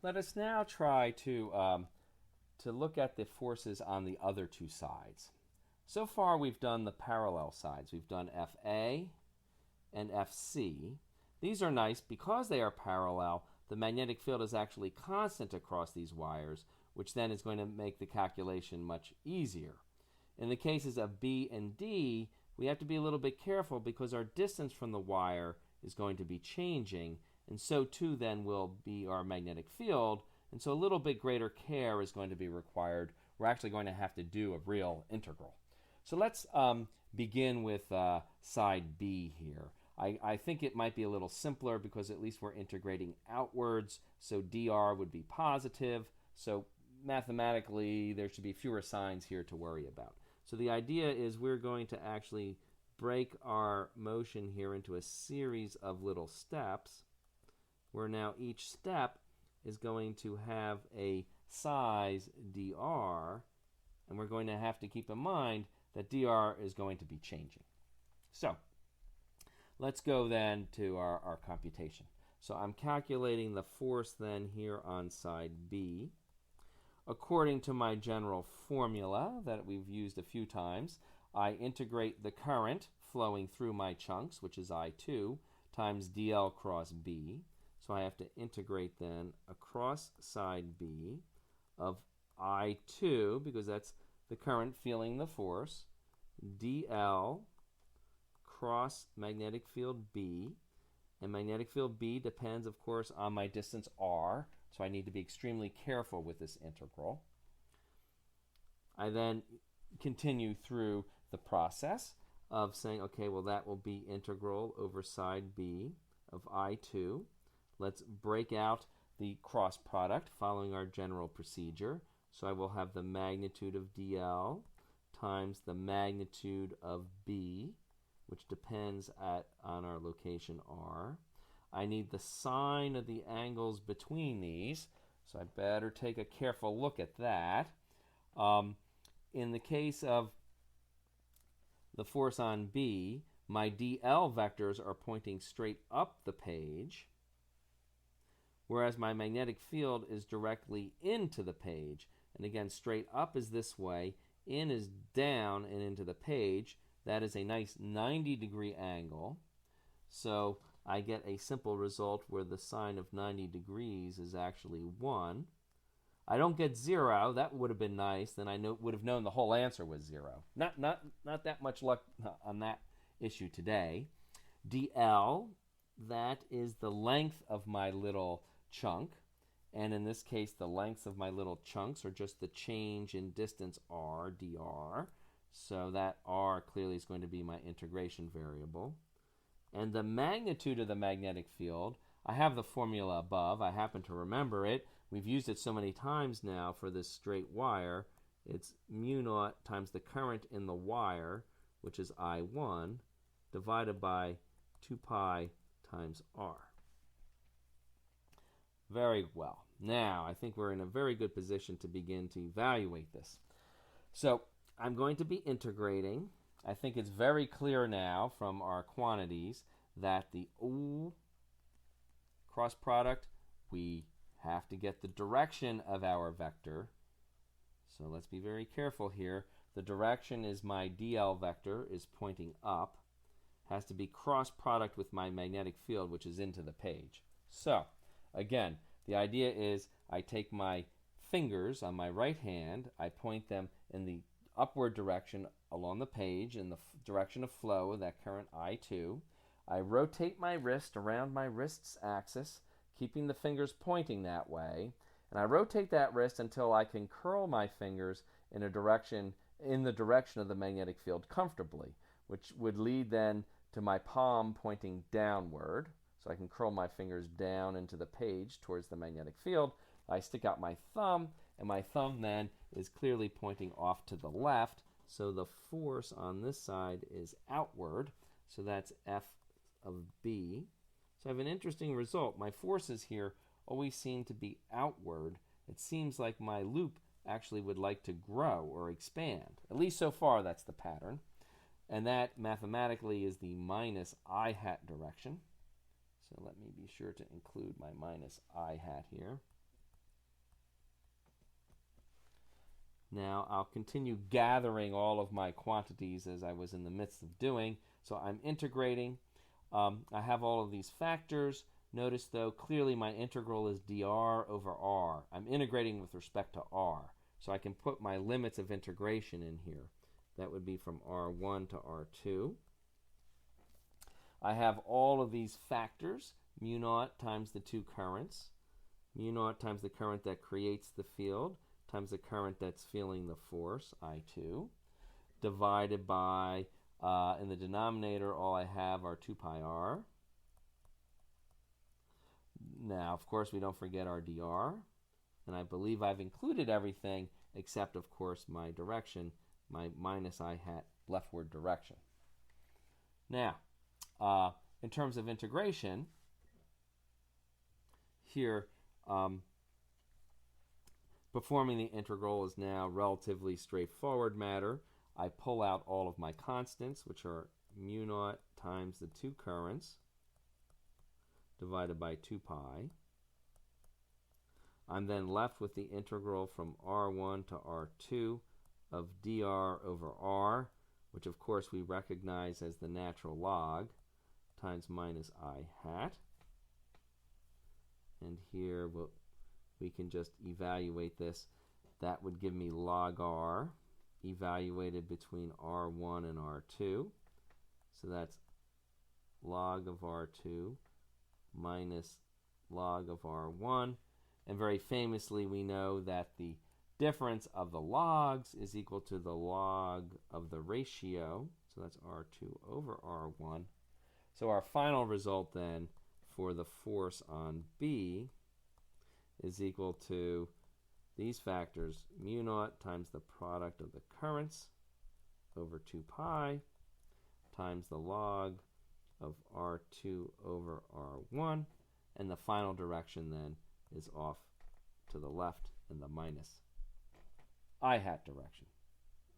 Let us now try to look at the forces on the other two sides. So far we've done the parallel sides. We've done FA and FC. These are nice because they are parallel. The magnetic field is actually constant across these wires, which then is going to make the calculation much easier. In the cases of B and D, we have to be a little bit careful because our distance from the wire is going to be changing, and so too then will be our magnetic field, and so a little bit greater care is going to be required. We're actually going to have to do a real integral. So let's begin with side B here. I think it might be a little simpler because at least we're integrating outwards, so dr would be positive, so mathematically there should be fewer signs here to worry about. So the idea is we're going to actually break our motion here into a series of little steps, where now each step is going to have a size dr, and we're going to have to keep in mind that dr is going to be changing. So let's go then to our computation. So I'm calculating the force then here on side B. According to my general formula that we've used a few times, I integrate the current flowing through my chunks, which is I2, times dl cross B. So I have to integrate then across side B of I2, because that's the current feeling the force, dl cross magnetic field B. And magnetic field B depends, of course, on my distance r, so I need to be extremely careful with this integral. I then continue through the process of saying, okay, well, that will be integral over side B of I2. Let's break out the cross product following our general procedure. So I will have the magnitude of dl times the magnitude of B, which depends on our location r. I need the sine of the angles between these, so I better take a careful look at that. In the case of the force on B, my dl vectors are pointing straight up the page, whereas my magnetic field is directly into the page. And again, straight up is this way, in is down and into the page. That is a nice 90-degree angle. So I get a simple result where the sine of 90 degrees is actually 1. I don't get 0. That would have been nice. Then I would have known the whole answer was 0. Not that much luck on that issue today. dl, that is the length of my little chunk. And in this case, the lengths of my little chunks are just the change in distance r, dr. So that r clearly is going to be my integration variable. And the magnitude of the magnetic field, I have the formula above. I happen to remember it. We've used it so many times now for this straight wire. It's mu naught times the current in the wire, which is I1, divided by 2 pi times r. Very well. Now, I think we're in a very good position to begin to evaluate this. So I'm going to be integrating. I think it's very clear now from our quantities that the cross product, we have to get the direction of our vector. So let's be very careful here. The direction is my dl vector is pointing up. Has to be cross product with my magnetic field, which is into the page. So again, the idea is I take my fingers on my right hand, I point them in the upward direction along the page in the direction of flow of that current I2. I rotate my wrist around my wrist's axis, keeping the fingers pointing that way, and I rotate that wrist until I can curl my fingers in the direction of the magnetic field comfortably, which would lead then to my palm pointing downward. So I can curl my fingers down into the page towards the magnetic field. I stick out my thumb, and my thumb then is clearly pointing off to the left. So the force on this side is outward. So that's F of B. So I have an interesting result. My forces here always seem to be outward. It seems like my loop actually would like to grow or expand. At least so far, that's the pattern. And that mathematically is the minus I hat direction. So let me be sure to include my minus I hat here. Now I'll continue gathering all of my quantities as I was in the midst of doing. So I'm integrating. I have all of these factors. Notice though, clearly my integral is dr over r. I'm integrating with respect to r. So I can put my limits of integration in here. That would be from r1 to r2. I have all of these factors, mu naught times the two currents, mu naught times the current that creates the field, times the current that's feeling the force, I2, divided by, in the denominator, all I have are 2 pi r. Now, of course, we don't forget our dr, and I believe I've included everything except, of course, my direction, my minus I hat leftward direction. Now, in terms of integration, here, performing the integral is now relatively straightforward matter. I pull out all of my constants, which are mu naught times the two currents divided by 2 pi. I'm then left with the integral from r1 to r2 of dr over r, which of course we recognize as the natural log, times minus I hat. And here we can just evaluate this. That would give me log r evaluated between r1 and r2. So that's log of r2 minus log of r1. And very famously, we know that the difference of the logs is equal to the log of the ratio. So that's r2 over r1. So our final result then for the force on B is equal to these factors, mu naught times the product of the currents over 2 pi times the log of r2 over r1, and the final direction then is off to the left in the minus I hat direction.